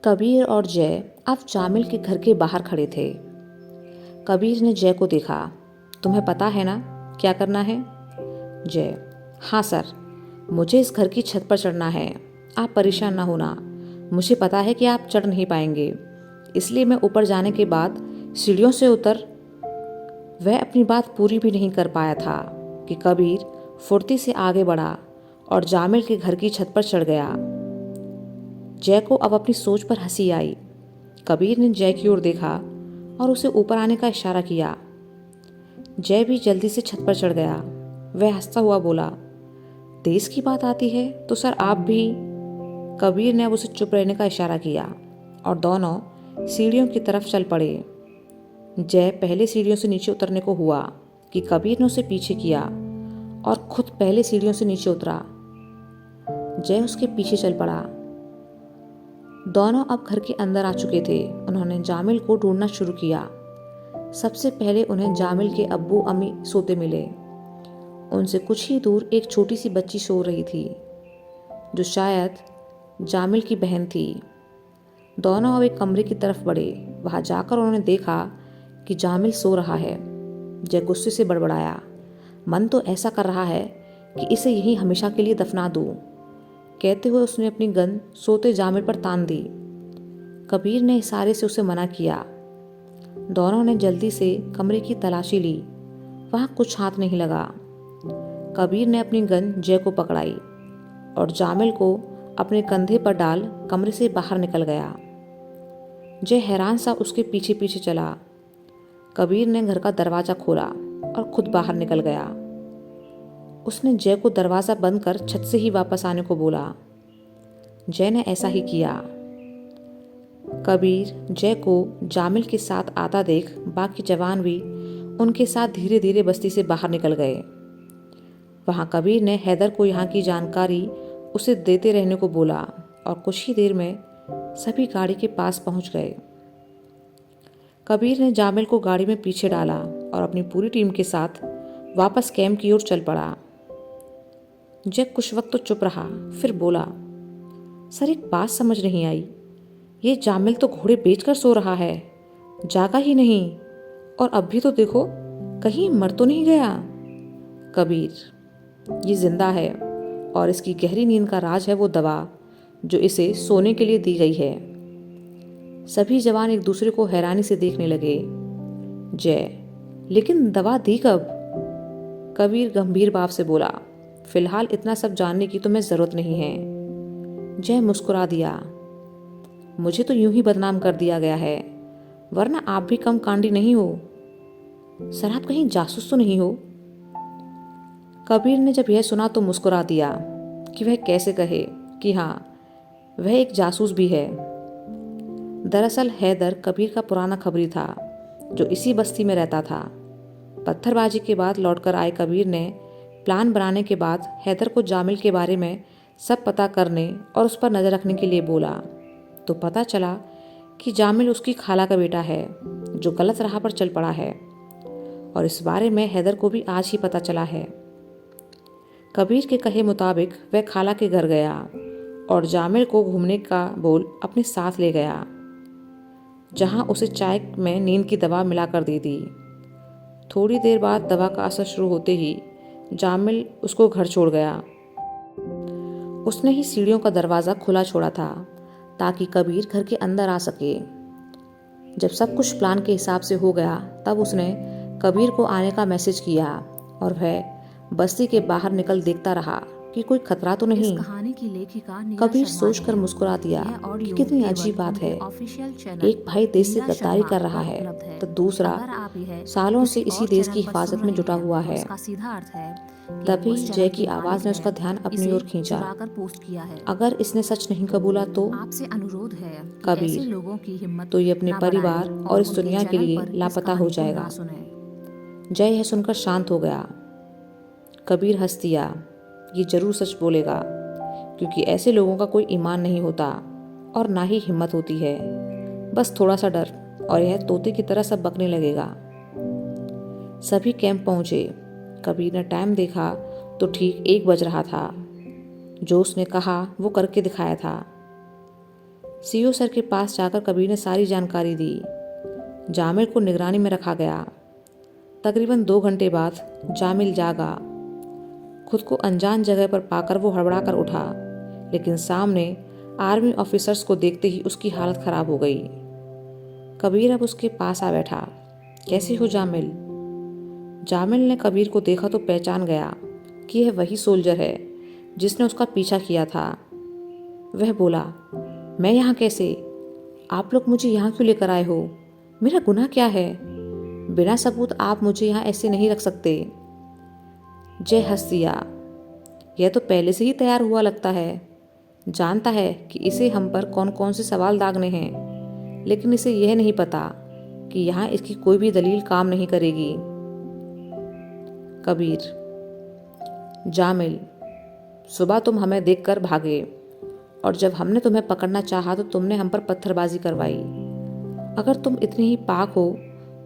कबीर और जय अब जामिल के घर के बाहर खड़े थे। कबीर ने जय को देखा। तुम्हें पता है ना क्या करना है? जय: हाँ सर, मुझे इस घर की छत पर चढ़ना है। आप परेशान ना होना, मुझे पता है कि आप चढ़ नहीं पाएंगे, इसलिए मैं ऊपर जाने के बाद सीढ़ियों से उतर। वह अपनी बात पूरी भी नहीं कर पाया था कि कबीर फुर्ती से आगे बढ़ा और जामिल के घर की छत पर चढ़ गया। जय को अब अपनी सोच पर हंसी आई। कबीर ने जय की ओर देखा और उसे ऊपर आने का इशारा किया। जय भी जल्दी से छत पर चढ़ गया। वह हंसता हुआ बोला, देश की बात आती है तो सर आप भी। कबीर ने अब उसे चुप रहने का इशारा किया और दोनों सीढ़ियों की तरफ चल पड़े। जय पहले सीढ़ियों से नीचे उतरने को हुआ कि कबीर ने उसे पीछे किया और खुद पहले सीढ़ियों से नीचे उतरा। जय उसके पीछे चल पड़ा। दोनों अब घर के अंदर आ चुके थे। उन्होंने जामिल को ढूंढना शुरू किया। सबसे पहले उन्हें जामिल के अब्बू अम्मी सोते मिले। उनसे कुछ ही दूर एक छोटी सी बच्ची सो रही थी, जो शायद जामिल की बहन थी। दोनों अब एक कमरे की तरफ बढ़े। वहां जाकर उन्होंने देखा कि जामिल सो रहा है। जय गुस्से से बड़बड़ाया, मन तो ऐसा कर रहा है कि इसे यहीं हमेशा के लिए दफना दूं। कहते हुए उसने अपनी गन सोते जामिल पर तान दी। कबीर ने इशारे से उसे मना किया। दोनों ने जल्दी से कमरे की तलाशी ली। वहां कुछ हाथ नहीं लगा। कबीर ने अपनी गन जय को पकड़ाई और जामिल को अपने कंधे पर डाल कमरे से बाहर निकल गया। जय हैरान सा उसके पीछे पीछे चला। कबीर ने घर का दरवाजा खोला और खुद बाहर निकल गया। उसने जय को दरवाज़ा बंद कर छत से ही वापस आने को बोला। जय ने ऐसा ही किया। कबीर जय को जामिल के साथ आता देख बाकी जवान भी उनके साथ धीरे धीरे बस्ती से बाहर निकल गए। वहां कबीर ने हैदर को यहाँ की जानकारी उसे देते रहने को बोला और कुछ ही देर में सभी गाड़ी के पास पहुंच गए। कबीर ने जामिल को गाड़ी में पीछे डाला और अपनी पूरी टीम के साथ वापस कैंप की ओर चल पड़ा। जय कुछ वक्त तो चुप रहा, फिर बोला, सर एक बात समझ नहीं आई। ये जामिल तो घोड़े बेचकर सो रहा है, जागा ही नहीं, और अब भी तो देखो कहीं मर तो नहीं गया। कबीर: ये जिंदा है और इसकी गहरी नींद का राज है वो दवा जो इसे सोने के लिए दी गई है। सभी जवान एक दूसरे को हैरानी से देखने लगे। जय: लेकिन दवा दी कब? कबीर गंभीर भाव से बोला, फिलहाल इतना सब जानने की तुम्हें जरूरत नहीं है। जय मुस्कुरा दिया, मुझे तो यूं ही बदनाम कर दिया गया है, वरना आप भी कम कांडी नहीं हो। सर आप कहीं जासूस तो नहीं हो? कबीर ने जब यह सुना तो मुस्कुरा दिया कि वह कैसे कहे कि हाँ, वह एक जासूस भी है। दरअसल हैदर कबीर का पुराना खबरी था जो इसी बस्ती में रहता था। पत्थरबाजी के बाद लौटकर आए कबीर ने प्लान बनाने के बाद हैदर को जामिल के बारे में सब पता करने और उस पर नज़र रखने के लिए बोला, तो पता चला कि जामिल उसकी खाला का बेटा है जो गलत राह पर चल पड़ा है, और इस बारे में हैदर को भी आज ही पता चला है। कबीर के कहे मुताबिक वह खाला के घर गया और जामिल को घूमने का बोल अपने साथ ले गया, जहां उसे चाय में नींद की दवा मिलाकर दे दी। थोड़ी देर बाद दवा का असर शुरू होते ही जामिल उसको घर छोड़ गया। उसने ही सीढ़ियों का दरवाज़ा खुला छोड़ा था ताकि कबीर घर के अंदर आ सके। जब सब कुछ प्लान के हिसाब से हो गया तब उसने कबीर को आने का मैसेज किया और वह बस्ती के बाहर निकल देखता रहा कि कोई खतरा तो नहीं। कहानी की लेखिका नीला कबीर शर्मा सोचकर ने मुस्कुरा दिया यह कि ऑडियो कितनी केवल अजीब बात उनके है। ऑफिशियल चैनल एक भाई देश से नीला गद्दारी शर्मा कर रहा पर है उपलब्ध है। तो दूसरा अगर आप यह सालों से किसी इसी और देश चैनल की पर हिफाजत सुन में रहे जुटा हैं हुआ तो है। इसका सीधा अर्थ है कि तभी उस जय चैनल की के आवाज़ मालिक ने उसका ध्यान अपनी इसे ओर खींचा। चुराकर पोस्ट किया है। अगर इसने सच नहीं कबूला तो? आपसे अनुरोध है कि ऐसे कबीर: लोगों की हिम्मत तो ये अपने ना परिवार बढ़ाएं और और इस उनके दुनिया के चैनल लिए पर इस लापता हो कहानी को जाएगा। ना सुनें। जय यह सुनकर शांत हो गया। कबीर हंस दिया, ये जरूर सच बोलेगा, क्योंकि ऐसे लोगों का कोई ईमान नहीं होता और ना ही हिम्मत होती है, बस थोड़ा सा डर, और यह तोते की तरह सब बकने लगेगा। सभी कैंप पहुंचे। कबीर ने टाइम देखा तो ठीक 1 बज रहा था। जो उसने कहा वो करके दिखाया था। सीओ सर के पास जाकर कबीर ने सारी जानकारी दी। जामिल को निगरानी में रखा गया। तकरीबन 2 घंटे बाद जामिल जागा। खुद को अनजान जगह पर पाकर वो हड़बड़ा कर उठा, लेकिन सामने आर्मी ऑफिसर्स को देखते ही उसकी हालत खराब हो गई। कबीर अब उसके पास आ बैठा। कैसे हो जामिल? जामिल ने कबीर को देखा तो पहचान गया कि यह वही सोल्जर है जिसने उसका पीछा किया था। वह बोला, मैं यहाँ कैसे? आप लोग मुझे यहाँ क्यों लेकर आए हो? मेरा गुनाह क्या है? बिना सबूत आप मुझे यहाँ ऐसे नहीं रख सकते। जय हंस दिया। यह तो पहले से ही तैयार हुआ लगता है। जानता है कि इसे हम पर कौन कौन से सवाल दागने हैं, लेकिन इसे यह नहीं पता कि यहाँ इसकी कोई भी दलील काम नहीं करेगी। कबीर, जामिल, सुबह तुम हमें देखकर भागे और जब हमने तुम्हें पकड़ना चाहा तो तुमने हम पर पत्थरबाजी करवाई। अगर तुम इतनी ही पाक हो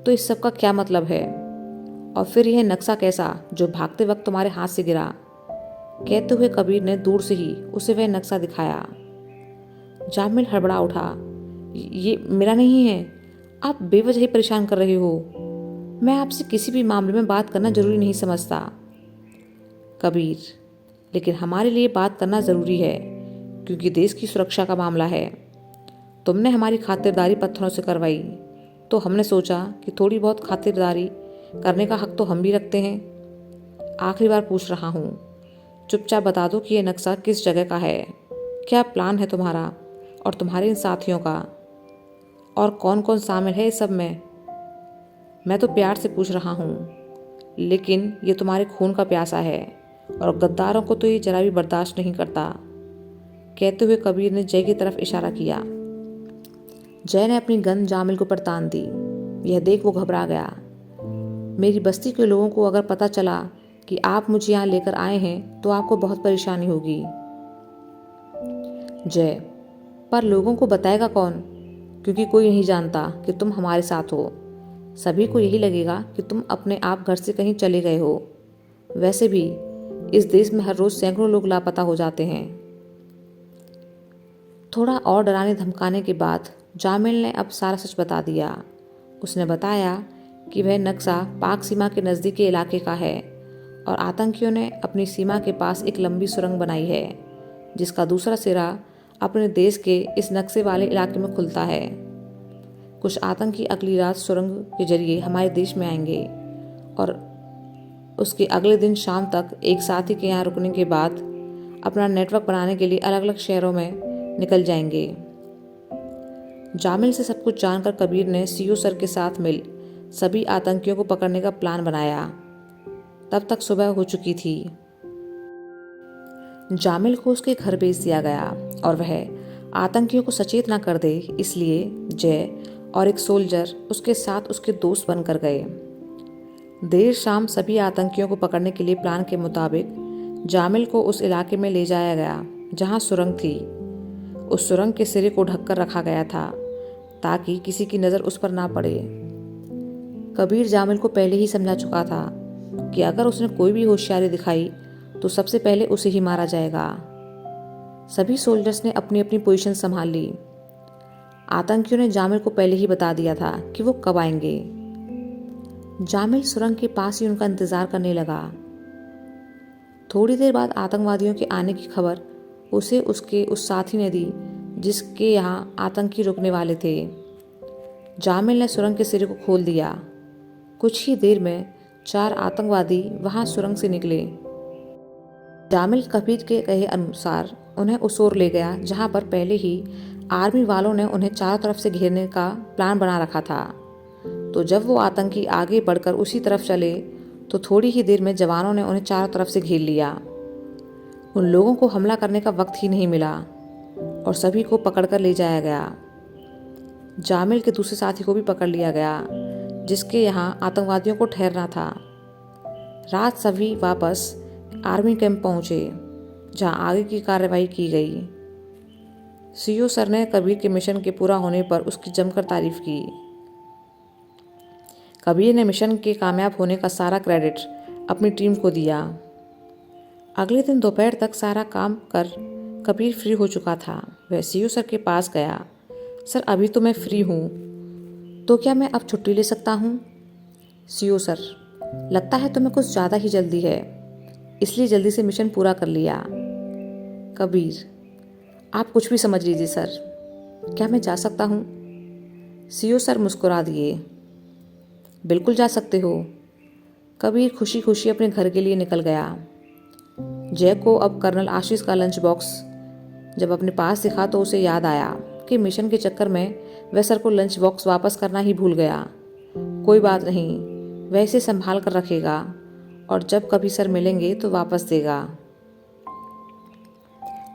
तो इस सब का क्या मतलब है? और फिर यह नक्शा कैसा जो भागते वक्त तुम्हारे हाथ से गिरा? कहते हुए कबीर ने दूर से ही उसे वह नक्शा दिखाया। जामिल हड़बड़ा उठा। ये मेरा नहीं है, आप बेवजह ही परेशान कर रहे हो। मैं आपसे किसी भी मामले में बात करना जरूरी नहीं समझता। कबीर, लेकिन हमारे लिए बात करना ज़रूरी है क्योंकि देश की सुरक्षा का मामला है। तुमने हमारी खातिरदारी पत्थरों से करवाई तो हमने सोचा कि थोड़ी बहुत खातिरदारी करने का हक तो हम भी रखते हैं। आखिरी बार पूछ रहा हूँ, चुपचाप बता दो कि यह नक्शा किस जगह का है, क्या प्लान है तुम्हारा और तुम्हारे इन साथियों का, और कौन कौन शामिल है इस सब में। मैं तो प्यार से पूछ रहा हूँ, लेकिन ये तुम्हारे खून का प्यासा है और गद्दारों को तो ये जरा भी बर्दाश्त नहीं करता। कहते हुए कबीर ने जय की तरफ इशारा किया। जय ने अपनी गन जामिल को पर तान दी। यह देख वो घबरा गया। मेरी बस्ती के लोगों को अगर पता चला कि आप मुझे यहाँ लेकर आए हैं तो आपको बहुत परेशानी होगी। जय, पर लोगों को बताएगा कौन? क्योंकि कोई नहीं जानता कि तुम हमारे साथ हो। सभी को यही लगेगा कि तुम अपने आप घर से कहीं चले गए हो। वैसे भी इस देश में हर रोज सैकड़ों लोग लापता हो जाते हैं। थोड़ा और डराने धमकाने के बाद जामिल ने अब सारा सच बता दिया। उसने बताया कि वह नक्शा पाक सीमा के नज़दीकी इलाके का है और आतंकियों ने अपनी सीमा के पास एक लंबी सुरंग बनाई है जिसका दूसरा सिरा अपने देश के इस नक्शे वाले इलाके में खुलता है। कुछ आतंकी अगली रात सुरंग के जरिए हमारे देश में आएंगे और उसके अगले दिन शाम तक एक साथी के यहाँ रुकने के बाद अपना नेटवर्क बनाने के लिए अलग अलग शहरों में निकल जाएंगे। जामिल से सब कुछ जानकर कबीर ने सीओ सर के साथ मिल सभी आतंकियों को पकड़ने का प्लान बनाया। तब तक सुबह हो चुकी थी। जामिल को उसके घर भेज दिया गया और वह आतंकियों को सचेत न कर दे इसलिए जय और एक सोल्जर उसके साथ उसके दोस्त बनकर गए। देर शाम सभी आतंकियों को पकड़ने के लिए प्लान के मुताबिक जामिल को उस इलाके में ले जाया गया जहां सुरंग थी। उस सुरंग के सिरे को ढककर रखा गया था ताकि किसी की नज़र उस पर ना पड़े। कबीर जामिल को पहले ही समझा चुका था कि अगर उसने कोई भी होशियारी दिखाई तो सबसे पहले उसे ही मारा जाएगा। सभी सोल्जर्स ने अपनी अपनी पोजीशन संभाल ली। आतंकियों ने जामिल को पहले ही बता दिया था कि वो कब आएंगे। जामिल सुरंग के पास ही उनका इंतजार करने लगा। थोड़ी देर बाद आतंकवादियों के आने की खबर उसे उसके उस साथी ने दी जिसके यहाँ आतंकी रुकने वाले थे। जामिल ने सुरंग के सिरे को खोल दिया। कुछ ही देर में 4 आतंकवादी वहां सुरंग से निकले। जामिल कबीर के कहे अनुसार उन्हें उस ओर ले गया जहां पर पहले ही आर्मी वालों ने उन्हें चारों तरफ से घेरने का प्लान बना रखा था। तो जब वो आतंकी आगे बढ़कर उसी तरफ चले तो थोड़ी ही देर में जवानों ने उन्हें चारों तरफ से घेर लिया। उन लोगों को हमला करने का वक्त ही नहीं मिला और सभी को पकड़कर ले जाया गया। जामिल के दूसरे साथी को भी पकड़ लिया गया जिसके यहाँ आतंकवादियों को ठहरना था। रात सभी वापस आर्मी कैंप पहुंचे जहां आगे की कार्रवाई की गई। सीओ सर ने कबीर के मिशन के पूरा होने पर उसकी जमकर तारीफ की। कबीर ने मिशन के कामयाब होने का सारा क्रेडिट अपनी टीम को दिया। अगले दिन दोपहर तक सारा काम कर कबीर फ्री हो चुका था। वह सीईओ सर के पास गया। सर, अभी तो मैं फ्री हूँ, तो क्या मैं अब छुट्टी ले सकता हूँ? सीईओ सर, लगता है तुम्हें कुछ ज़्यादा ही जल्दी है, इसलिए जल्दी से मिशन पूरा कर लिया। कबीर, आप कुछ भी समझ लीजिए सर, क्या मैं जा सकता हूँ? सीईओ सर मुस्कुरा दिए। बिल्कुल जा सकते हो। कबीर खुशी खुशी अपने घर के लिए निकल गया। जय को अब कर्नल आशीष का लंच बॉक्स जब अपने पास दिखा तो उसे याद आया कि मिशन के चक्कर में वह सर को लंच बॉक्स वापस करना ही भूल गया। कोई बात नहीं, वह इसे संभाल कर रखेगा और जब कभी सर मिलेंगे तो वापस देगा।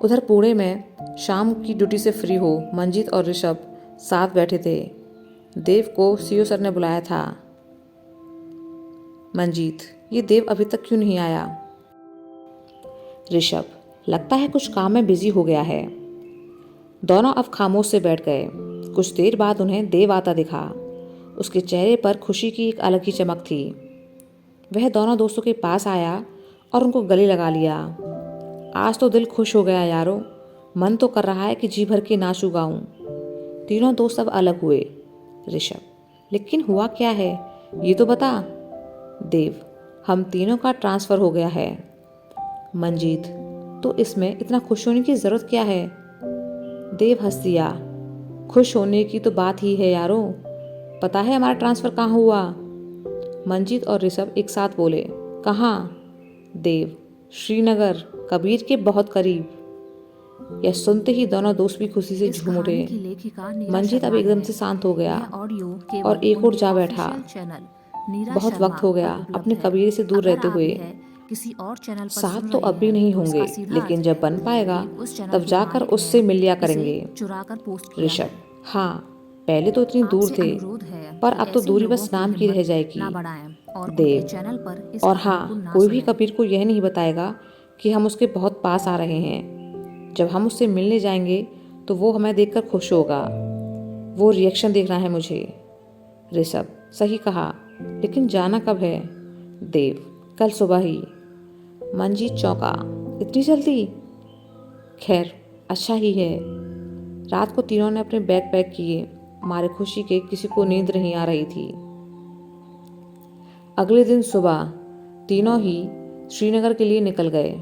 उधर पुणे में शाम की ड्यूटी से फ्री हो मंजीत और ऋषभ साथ बैठे थे। देव को सीईओ सर ने बुलाया था। मंजीत, ये देव अभी तक क्यों नहीं आया? ऋषभ, लगता है कुछ काम में बिजी हो गया है। दोनों अब खामोश से बैठ गए। कुछ देर बाद उन्हें देव आता दिखा। उसके चेहरे पर खुशी की एक अलग ही चमक थी। वह दोनों दोस्तों के पास आया और उनको गले लगा लिया। आज तो दिल खुश हो गया यारो, मन तो कर रहा है कि जी भर के नाच उगाऊं। तीनों दोस्त अब अलग हुए। ऋषभ, लेकिन हुआ क्या है, ये तो बता। देव, हम तीनों का ट्रांसफ़र हो गया है। मंजीत, तो इसमें इतना खुश होने की ज़रूरत क्या है? देव हंस दिया। खुश होने की तो बात ही है यारो। पता है हमारा ट्रांसफ़र कहाँ हुआ? मंजीत और ऋषभ एक साथ बोले। कहाँ? देव, श्रीनगर, कबीर के बहुत करीब। यह सुनते ही दोनों दोस्त भी खुशी से इस झूम उठे। कहानी की लेखिका नीरा मंजीत अब शर्मा एकदम है। से शांत हो गया यह ऑडियो केवल और एक और उनके जा बैठा। ऑफिशियल चैनल नीरा बहुत शर्मा वक्त हो गया पर उपलब्ध अपने है। कबीर से दूर अगर रहते आप हुए। यह किसी और चैनल पर साथ सुन तो रहे अब भी हैं नहीं तो होंगे, इसका सीधा लेकिन अर्थ जब है बन पाएगा कि उस चैनल तब के जाकर मालिक उससे ने मिल लिया इसे करेंगे। चुरा कर पोस्ट किया है। ऋषभ, हाँ, पहले तो इतनी दूर आपसे थे, अनुरोध है पर कि अब तो ऐसे दूरी लोगों बस की नाम की रह हिम्मत जाएगी। ना बढ़ाएं और उनके देव, चैनल पर इस और कहानी को हाँ, ना कोई भी सुनें। कबीर को यह नहीं बताएगा कि हम उसके बहुत पास आ रहे हैं। जब हम उससे मिलने जाएंगे तो वो हमें देखकर खुश होगा। वो रिएक्शन देखना है मुझे। ऋषभ, सही कहा, लेकिन जाना कब है? देव, कल सुबह ही। मंजीत चौंका। इतनी जल्दी? खैर, अच्छा ही है। रात को तीनों ने अपने बैग पैक किए। मारे खुशी के किसी को नींद नहीं आ रही थी। अगले दिन सुबह तीनों ही श्रीनगर के लिए निकल गए।